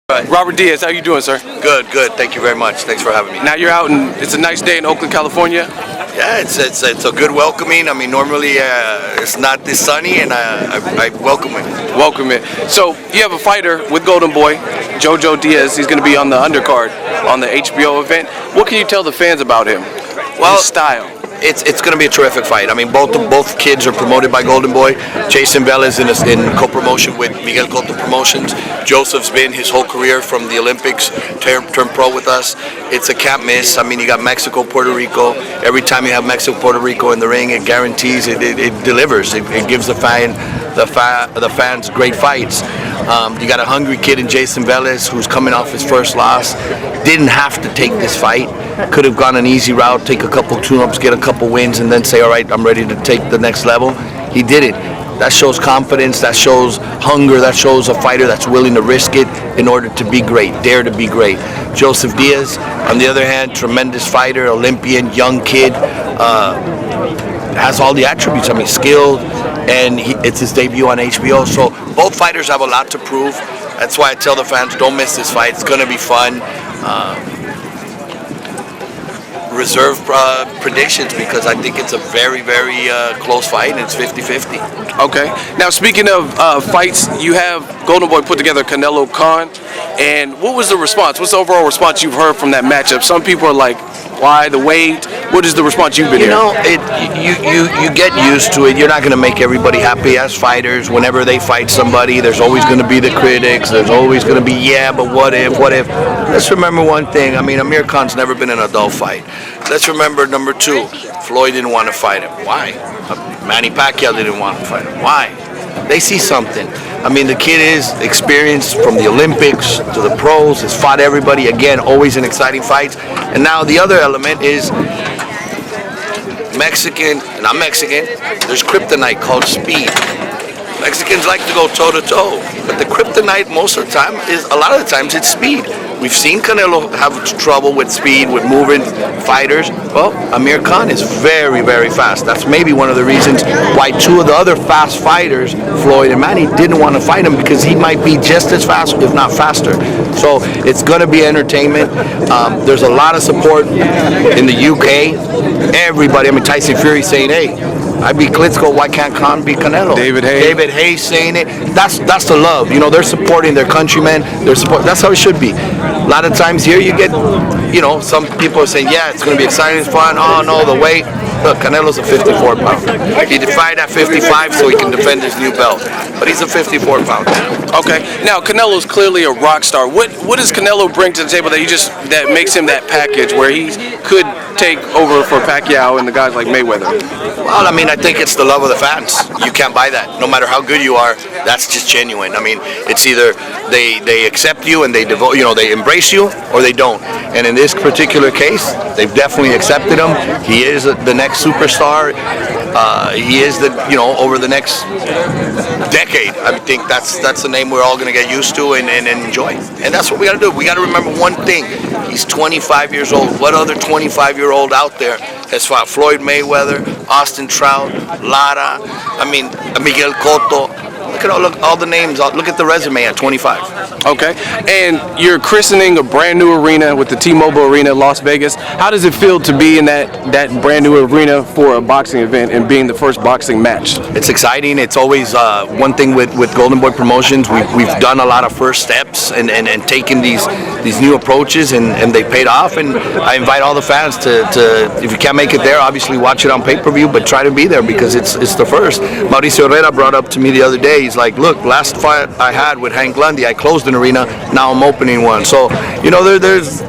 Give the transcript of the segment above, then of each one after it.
Right. Robert Diaz, how you doing, sir? Good, good. Thank you very much. Thanks for having me. Now you're out, and it's a nice day in Oakland, California. Yeah, it's a good welcoming. I mean, normally it's not this sunny, and I welcome it. Welcome it. So you have a fighter with Golden Boy, Jojo Diaz. He's going to be on the undercard on the HBO event. What can you tell the fans about him? Well, his style. It's going to be a terrific fight. I mean, both kids are promoted by Golden Boy. Jason Velez in co-promotion with Miguel Cotto Promotions. Joseph's been his whole career from the Olympics, turned pro with us. It's a can't miss. I mean, you got Mexico, Puerto Rico. Every time you have Mexico, Puerto Rico in the ring, it guarantees it delivers. It gives the fans great fights. You got a hungry kid in Jason Velez who's coming off his first loss. Didn't have to take this fight. Could have gone an easy route, take a couple tune-ups, get a couple wins, and then say, all right, I'm ready to take the next level. He did it. That shows confidence, that shows hunger, that shows a fighter that's willing to risk it in order to be great, dare to be great. Joseph Diaz, on the other hand, tremendous fighter, Olympian, young kid, has all the attributes. I mean, skilled, and it's his debut on HBO. So both fighters have a lot to prove. That's why I tell the fans, don't miss this fight. It's going to be fun. Reserve predictions because I think it's a very, very close fight, and it's 50-50. Okay. Now, speaking of fights, you have Golden Boy put together Canelo Khan, and what was the response? What's the overall response you've heard from that matchup? Some people are like, why the weight? What is the response you've been hearing? You get used to it. You're not going to make everybody happy as fighters. Whenever they fight somebody, there's always going to be the critics. There's always going to be, yeah, but what if, what if? Let's remember one thing. I mean, Amir Khan's never been in an adult fight. Let's remember number two, Floyd didn't want to fight him. Why? Manny Pacquiao didn't want to fight him. Why? They see something. I mean, the kid is experienced from the Olympics to the pros, has fought everybody, again, always in exciting fights. And now the other element is Mexican, not Mexican, there's kryptonite called speed. Mexicans like to go toe-to-toe, but the kryptonite most of the time is, a lot of the times, it's speed. We've seen Canelo have trouble with speed, with moving fighters. Well, Amir Khan is very, very fast. That's maybe one of the reasons why two of the other fast fighters, Floyd and Manny, didn't want to fight him, because he might be just as fast, if not faster. So it's going to be entertainment. There's a lot of support in the UK. Everybody, I mean, Tyson Fury saying, hey, I beat Klitschko, why can't Khan beat Canelo? David Hayes saying it. That's the love. You know, they're supporting their countrymen. That's how it should be. A lot of times here you get, you know, some people are saying, yeah, it's going to be exciting, it's fun. Oh no, the weight. Look, Canelo's a 54 pounder. He defied at 55 so he can defend his new belt. But he's a 54 pounder. Okay. Now, Canelo's clearly a rock star. What does Canelo bring to the table that makes him that package where he could take over for Pacquiao and the guys like Mayweather? Well, I mean, I think it's the love of the fans. You can't buy that. No matter how good you are, that's just genuine. I mean, it's either they accept you and they they embrace you, or they don't. And in this particular case, they've definitely accepted him. He is the next superstar. He is over the next decade. I think that's the name we're all going to get used to and enjoy. And that's what we got to do. We got to remember one thing. He's 25 years old. What other 25-year-old out there has fought Floyd Mayweather, Austin Trout, Lara, I mean, Miguel Cotto? Look at all the names. Look at the resume at 25. Okay. And you're christening a brand new arena with the T-Mobile Arena in Las Vegas. How does it feel to be in that brand new arena for a boxing event and being the first boxing match? It's exciting. It's always one thing with Golden Boy Promotions. We've done a lot of first steps and taken these new approaches, and they paid off. And I invite all the fans to if you can't make it there, obviously watch it on pay-per-view, but try to be there because it's the first. Mauricio Herrera brought up to me the other day. He's like, look, last fight I had with Hank Lundy, I closed an arena. Now I'm opening one. So, there's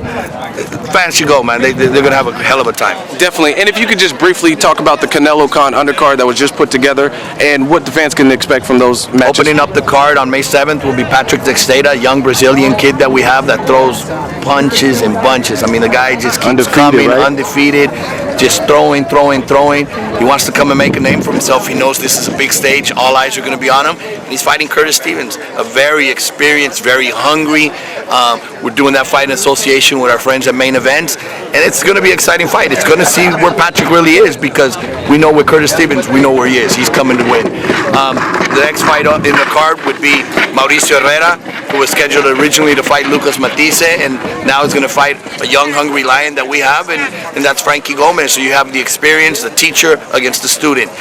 fans should go, man. They're going to have a hell of a time. Definitely. And if you could just briefly talk about the Canelo Khan undercard that was just put together and what the fans can expect from those matches. Opening up the card on May 7th will be Patrick Teixeira, a young Brazilian kid that we have that throws punches and bunches. I mean, the guy just keeps coming, undefeated. just throwing. He wants to come and make a name for himself. He knows this is a big stage. All eyes are going to be on him. And he's fighting Curtis Stevens, a very experienced, very hungry. We're doing that fight in association with our friends at Main Events. And it's going to be an exciting fight. It's going to see where Patrick really is, because we know with Curtis Stevens, we know where he is. He's coming to win. The next fight in the card would be Mauricio Herrera, who was scheduled originally to fight Lucas Matisse, and now is going to fight a young, hungry lion that we have, and that's Frankie Gomez. So you have the experience, the teacher against the student.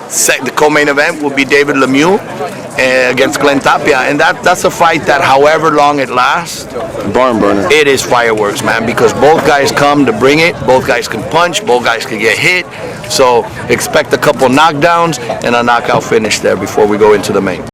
The co-main event will be David Lemieux against Glenn Tapia, and that's a fight that, however long it lasts, Barn burner. it is fireworks, man, because both guys come to bring it. Both guys can punch, both guys can get hit. So expect a couple knockdowns and a knockout finish there before we go into the main.